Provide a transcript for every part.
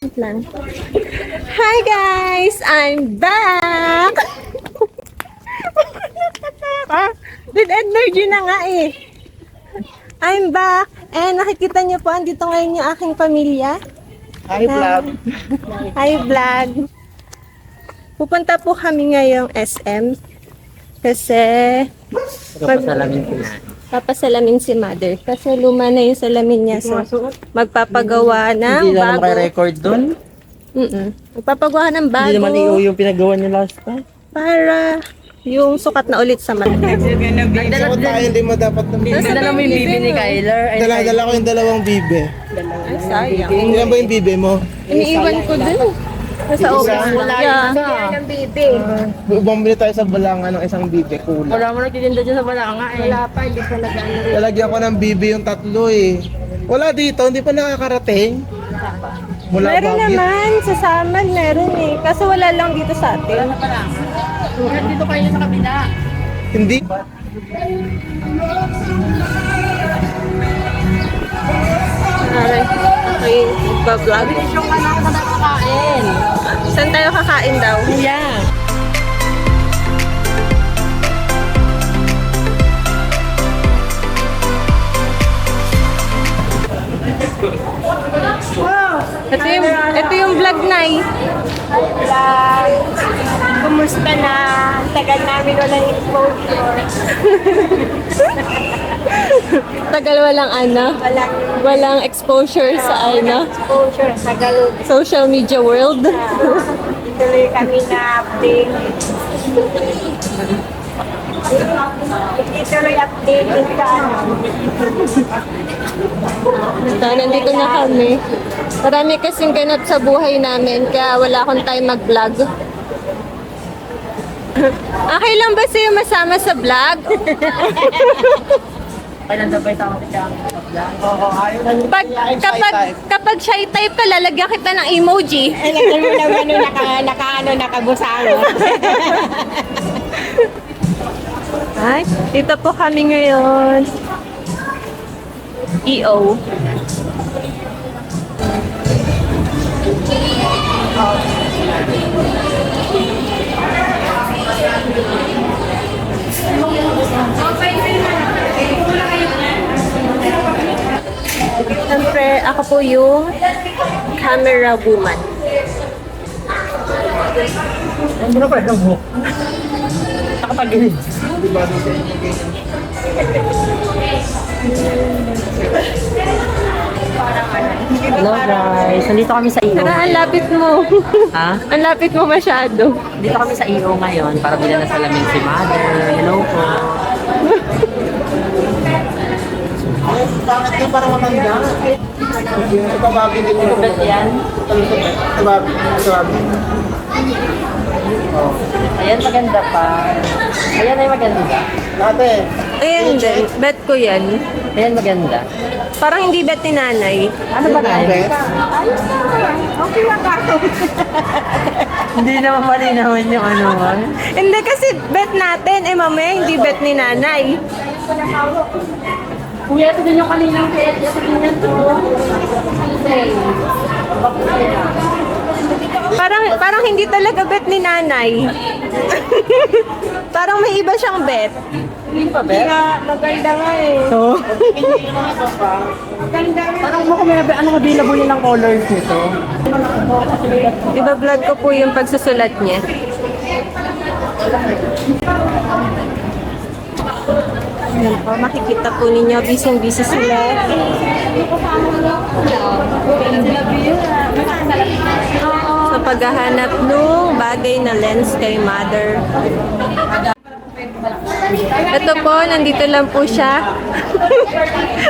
Wait lang. Hi guys! I'm back! With energy na nga eh. I'm back! And nakikita niyo po, andito ngayon yung aking pamilya. Hi, vlog. Hi vlog! Pupunta po kami ngayong SM. Kasi papasalamin si mother. Kasi luma na yung salamin niya. So, magpapagawa ng Hindi na naman bago. kayo record dun. Magpapagawa ng bago. Hindi naman yung pinagawa niya last time. Para yung sukat na ulit sa mata. So tayo hindi mo dapat ng bibe. Dala mo yung bibi ni Kyler. Dala ko yung dalawang bibe. Ay, sayang. Ilan ba yung bibe mo? Iniiwan ko dun. Nasa office. Yeah. Bumili tayo sa Balangan ng isang bibe. Kulang. Wala mo nagtitinda dyan sa Balanga eh. Wala pa, hindi pa nag-ano. Lalagyan ko ng bibe yung tatlo eh. Wala dito, hindi pa nakakarating. Mula Meron Baguio. naman, sa Saman meron eh. Kaso wala lang dito sa atin. Dito kayo sa kabila. Hindi. Aray, okay, magpa-vlog. Yung anak na nakakain. Saan tayo kakain daw? Yeah. Ito yung vlog na eh. Kumusta na? Ang tagal namin walang exposure. Tagal walang ano, walang exposure sa ano, Exposure sa galod. social media world. Tuloy kami na update. Ituloy update sa ano. So, nandito na kami. Marami kasing ganap sa buhay namin, kaya wala akong time mag-vlog. Okay lang ba sa'yo masama sa vlog? Kailan daw ba yung tama siya ang vlog? Oo, ayaw. Kapag shy type ka, lalagyan kita ng emoji. Ay, nagkaroon na nakabusangon. Ay, dito po kami ngayon. EO. Siyempre, ako po yung camera woman. Ano ba yung buhok? Nakapagilid. Hello guys, nandito kami sa iyo. Tara, ang lapit mo. Ha? Ang lapit mo masyado. Dito kami sa iyo ngayon para bilhan na salamin si Mother. Hello po. Bakit ka parang matanda? Ito babi din mo. Ba't yan? Ito babi. Ayan, maganda pa. Ayan ay maganda. Ate, Ayan din, bet ko yan. Ayan maganda. Parang hindi bet ni nanay. Ano ba na bet? Okay lang ako. Hindi naman malinawan yung ano man. Hindi kasi bet natin, eh mamaya hindi bet ni nanay. Kuya, ito din yung kaninang bet. Ito din yan to. Parang hindi talaga bet ni nanay. Parang may iba siyang bet. Hindi pa bet? Maganda nga eh. Oh. Parang mo kung anong available yun ng colors nito. Iba vlog ko po yung pagsusulat niya. Yan po, makikita po ninyo, busy-busy sila. Sa paghahanap ng bagay na lens kay mother. Ito po, nandito lang po siya.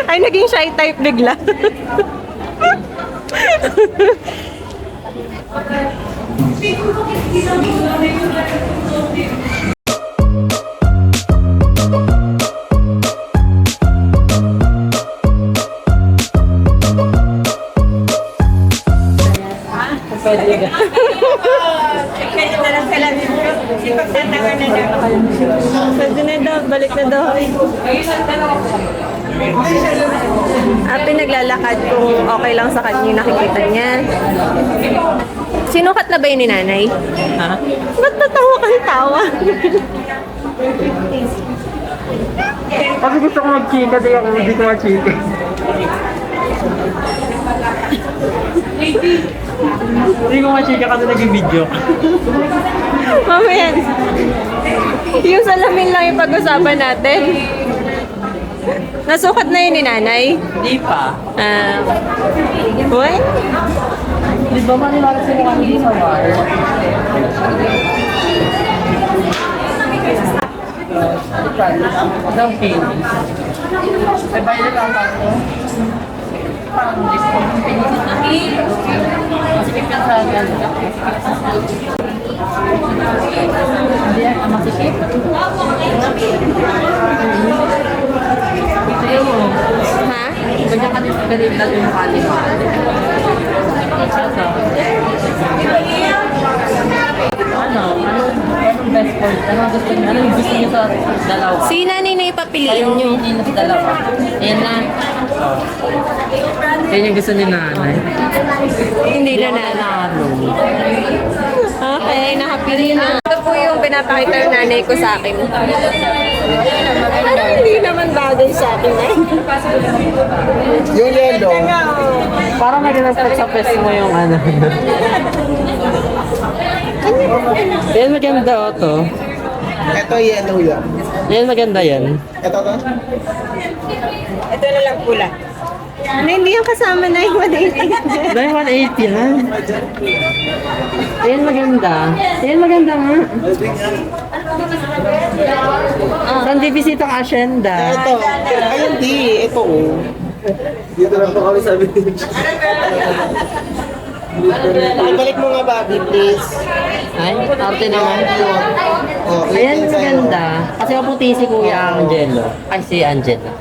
Ay, naging shy type bigla. Pwede ka. Kaya na lang salamin ko. Ipagtatawa na lang. Pwede na daw, balik na daw. Ate naglalakad kung okay lang sa kanya yung nakikita niya. Sinukat na ba yun ni nanay? Ha? Ba't natawa kang tawa? Kasi gusto ko mag-chika, di ako hindi ko mag-chika. Hindi ko mag-chika kasi naging video. Mamaya. Yung salamin lang yung pag-usapan natin. Nasukat na yun ni nanay? Hindi pa. What? Di ba maniwala sila kami sa war? Ang feeling. Ay, bayan na lang ako. Parang gusto ko yung feeling. Masikip yan sa akin. Hindi yan, masikip. Ayaw mo. Ha? Ganyan ka din sa galing lang yung mukha nito. Anong best point? Anong gusto niyo sa dalawa? Si nanay na ipapiliin nyo. Ayun yung sa dalawa. Ayan na. Yan yung gusto ni nanay. Hindi na Ako nanay. nanalo. Okay, nakapili na. Ito po yung pinapakita ng nanay ko sa akin. Ano hindi naman bagay sa akin eh? Yung yellow. Parang nag-respect sa pes mo yung ano. Yan maganda o to. Ito yellow yan. Yan maganda yan. Ito to? Ito na lang pula. Ano, hindi yung kasama na yung 180. Dahil 180 na. Yan maganda. Yan maganda nga. Saan di bisita ang asyenda? Ito. Ay, hindi. Ito oh. Dito lang po kami sabi. Pakibalik mo nga, Bobby, please. Ay, arte naman. Oh, Ayan maganda. Kasi maputi si Kuya Angelo. Ay, si Angela.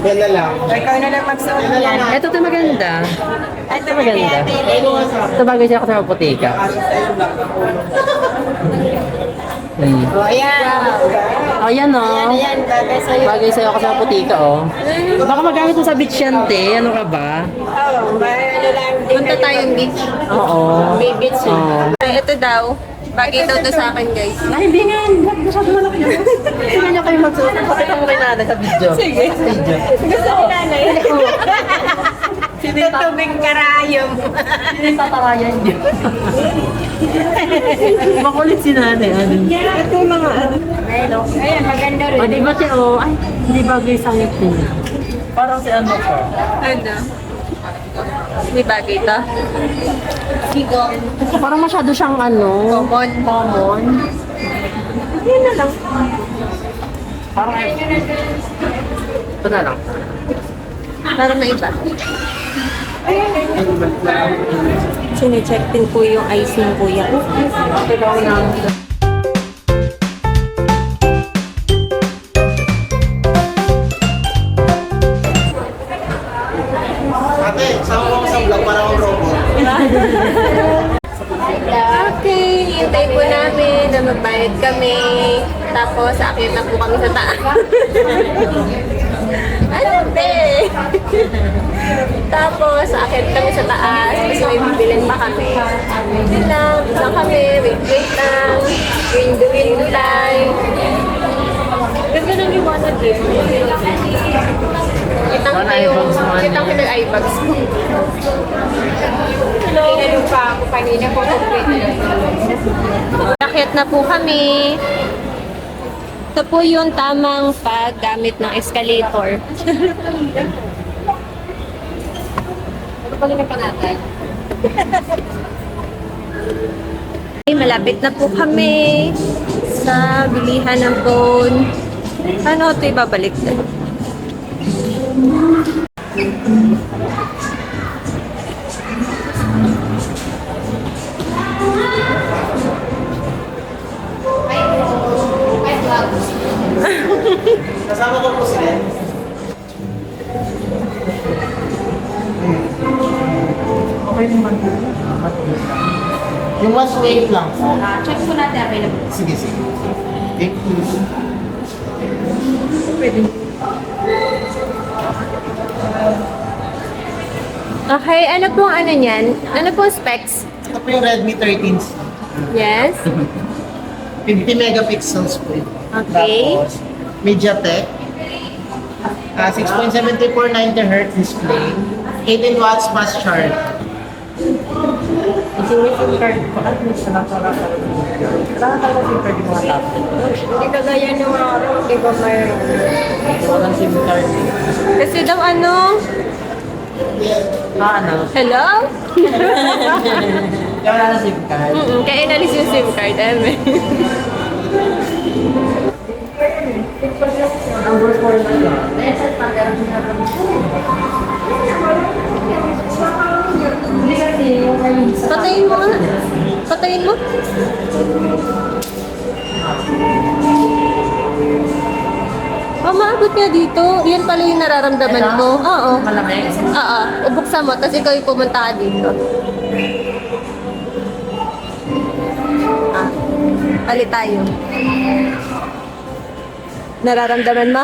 Yan na lang. Ikaw na lang magsuot yan. Ito to maganda. Ito Maganda. Ito bagay siya kasi maputi ka. O, ayan. Oh, yan o. Ayan, bagay sa'yo. Bagay sa'yo kasi maputi ka o. Baka magamit mo sa beach yan, te. Ano ka ba? Oo, ano lang. Punta tayong beach. Oo. May beach eh. Oo. Ay, ito daw. Bagay daw to sa akin, guys. Ay, hindi nga. Masyado malaki yun. Hindi niya kayo magsuot. Pakita mo kay nanay sa video. Sige. Video. Gusto ni nanay. Tutubig karayom. Hindi tatarayan niyo. Makulit si nanay. Ano? Ito yung mga ano. Ayan, maganda rin. O, di ba siya o? Ay, hindi bagay sa iyo. Parang si ano ko. Ano? May bagay to? Parang masyado siyang ano. Common. Common. Yan na lang. Parang ito na lang. Para may iba. Sine-check din po yung eyes ng kuya. Okay daw na. Ate, sama ko sa vlog para akong robot. Okay, hintay po namin na magbayad kami. Tapos, akyat na po kami sa taas. Ano, be? Tapos, akyat kami sa taas. Kasi may bibilin pa kami. Yun lang, kami. Wait lang. Window lang. Ganda ng liwanag eh. Kitang ko ng eyebags ko. Hello. Tinanong pa ako kanina kung complete. Akyat na po kami. Ito po yung tamang paggamit ng escalator. Ano pa rin pa natin? Malapit na po kami sa bilihan ng phone. Ano ito ibabalik na? Kasama ko po sila. Okay naman. Yung last wait lang. Check po natin available. Sige, sige. Thank you. Okay, ano po ano niyan? Ano po specs? Ito po yung Redmi 13C. Yes. 50 megapixels po. Okay. Tapos, MediaTek. 6.74 90Hz display. 18 watts fast charge. Kasi may SIM card ko, at least na nakakala. Kailangan talaga SIM card yung mga tablet. Hindi kagaya ng mga di ba mayroon? Walang SIM card. Kasi daw ano? Ano? Hello? Kaya wala na SIM card. Kaya inalis yung SIM card, eme. Number 4 na lang. Patayin mo nga. Patayin mo. Maabot nga dito. Yan pala yung nararamdaman ko. Oo. Malamig. Oo. Ubuksan mo, tapos ikaw yung pumunta ka dito. Palit tayo. Nararamdaman mo?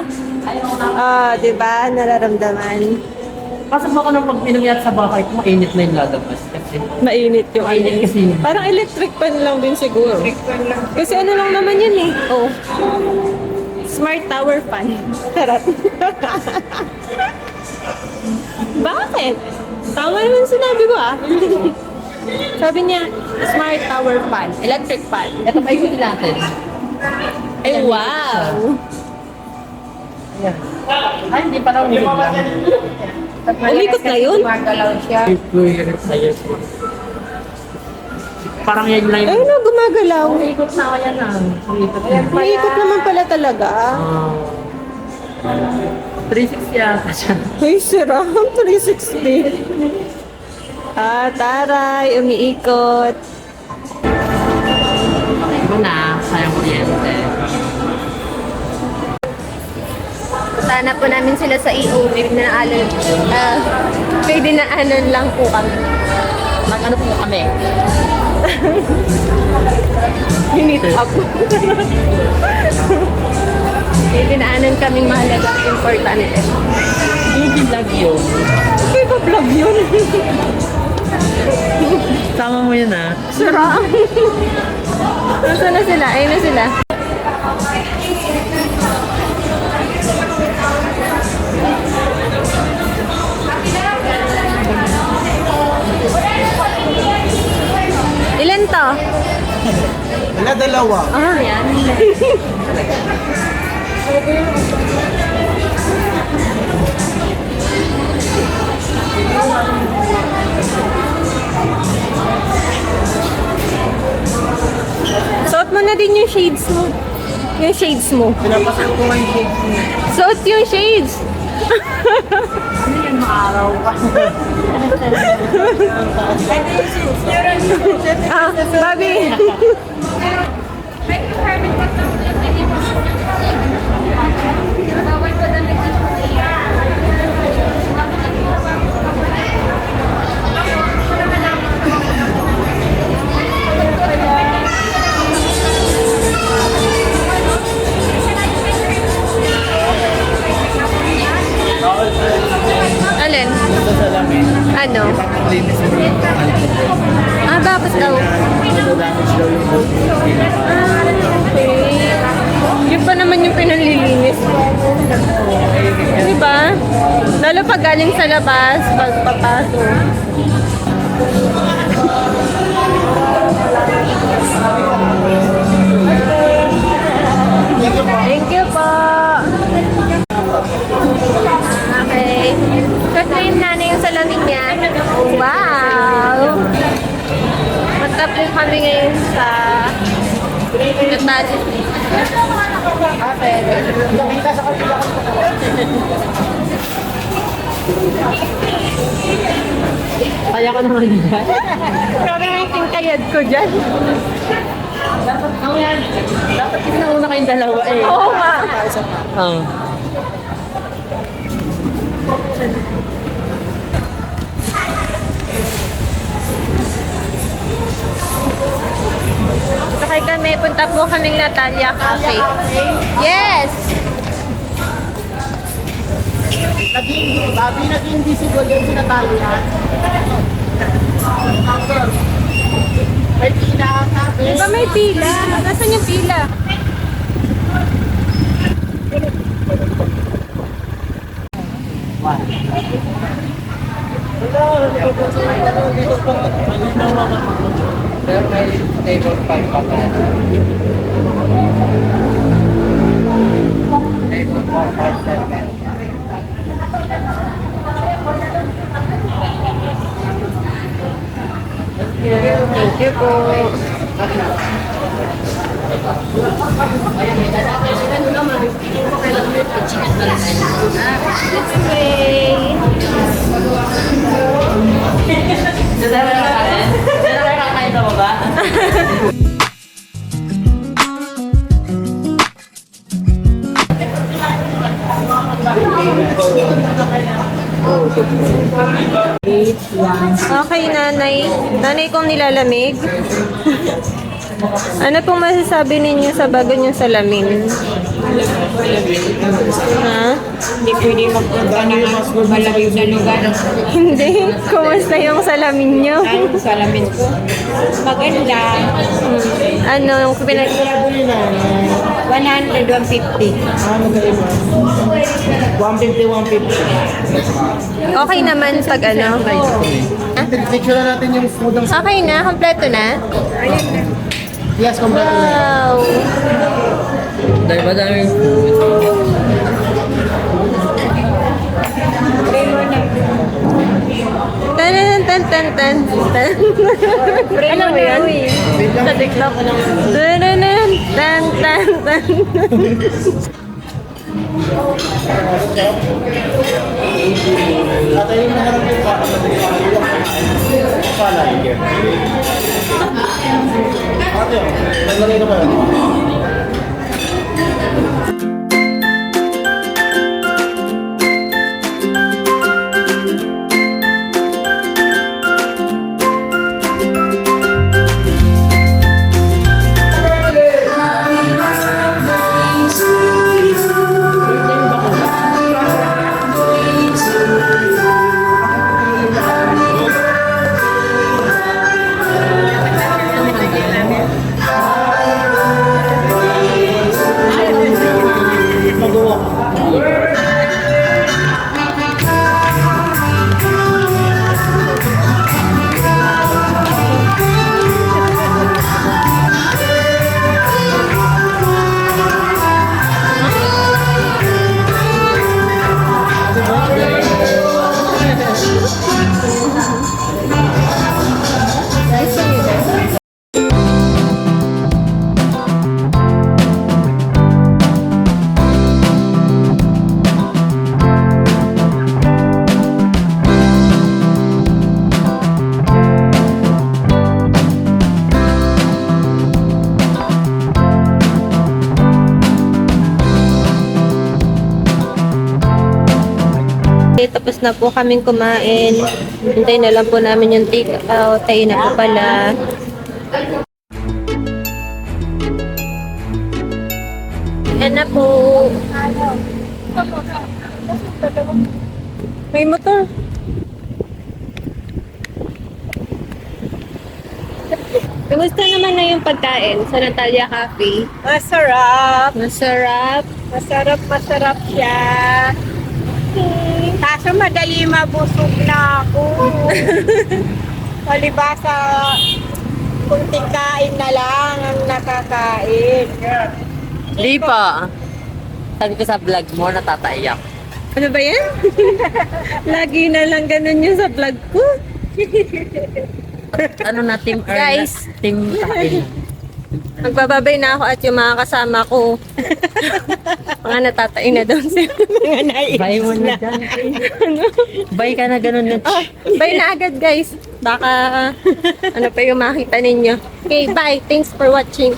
Di ba? Nararamdaman. Pasok ako nung pag pinangyat sa bahay ko, mainit na yung lalabas. Kasi Mainit yung mainit kasi. Parang electric fan lang din siguro. Kasi ano lang naman yun eh. Oh. Smart tower fan. Charot. Bakit? Tama naman sinabi ko ah. Sabi niya, smart tower fan. Electric fan. Ito pa ikutin natin. Ay, wow. Ayan. Ay, hindi pa daw umilig lang. Umikot na yun? Parang yan lang Ay, yung... no, gumagalaw. Umiikot na ako yan ah. Umiikot na. Umiikot naman pala talaga. 360 yata siya. Ay, sarap. 360. Taray, umiikot. Ito na, sayang kuryente. Sana po namin sila sa EO. May dinaanan. May dinaanan lang po kami. Mag-ano po kami? Minute up. May dinaanan kaming mahalaga. Importante. Hindi vlog yun. Hindi ba vlog yun? Tama mo yun ah. Sarap. Nasaan na sila? Ayun na sila. Ilan to? Wala, dalawa. Yan. Suot mo na din yung shades mo. Yung shades mo. Pinapasan ko nga yung shades mo. Suot yung shades. Hindi yan maaraw ka. Bobby. Alin? Ito sa lamin. Ano? Linis mo yung Tapos daw. damage daw yung boat. Okay. Yun pa naman yung pinalilinis. Diba? Lalo pag galing sa labas, pag papasok. Thank you po. Okay. Kasi nanay yung salamin niya. Wow! Punta po kami ngayon sa Natalis. Kaya ko naman yan. Grabe na yung tingkayad ko dyan. Dapat ako yan. Dapat inauna kayong dalawa eh. Oo nga. Oo. Sakay kami, punta po kaming Natalia Cafe. Yes! Sabi naging visible yung sinatalo yan. May pila sabi. Di ba may pila? Nasaan yung pila? Pero may table 5 pa. Table 4, 5, 7. Thank you po. Okay, nanay. Nanay kong nilalamig. Ano pong masasabi ninyo sa bago niyong salamin? Ha? Hindi pwede magpunta ng malamig na lugar. Hindi. Kumusta yung salamin niyo? Ang salamin ko. Maganda. Ano yung pinag... 100, 150. Ah, magkaiba. 150, 150. Okay naman pag ano? Picture na natin yung food ng... Okay na? Kompleto na? Yes, kompleto na. Wow! Dahil ba dami Tan tan tan tan tan tan. Alam mo yun? Sa TikTok. Tan tan tan tan. Tatay yung naharap yung palay. Ate, naglalagay na ba yun? Tapos na po kaming kumain. Hintay na lang po namin yung take out. Tayo na po pala. Yan na po. May motor. Kamusta naman na yung pagkain sa Natalia Cafe? Masarap. Masarap. Masarap siya. Kaso madali mabusog na ako. Palibasa, kunting kain na lang ang nakakain. Di pa. Sabi ko sa vlog mo, natataiyak. Ano ba yan? Lagi na lang ganun yung sa vlog ko. Ano na, team Guys. Team kain. Magbababay na ako at yung mga kasama ko. Mga natatay na daw sila. Mga naiis Bye mo na dyan. Bye ka na ganun na. Bye na agad guys. Baka ano pa yung makita ninyo. Okay, bye. Thanks for watching.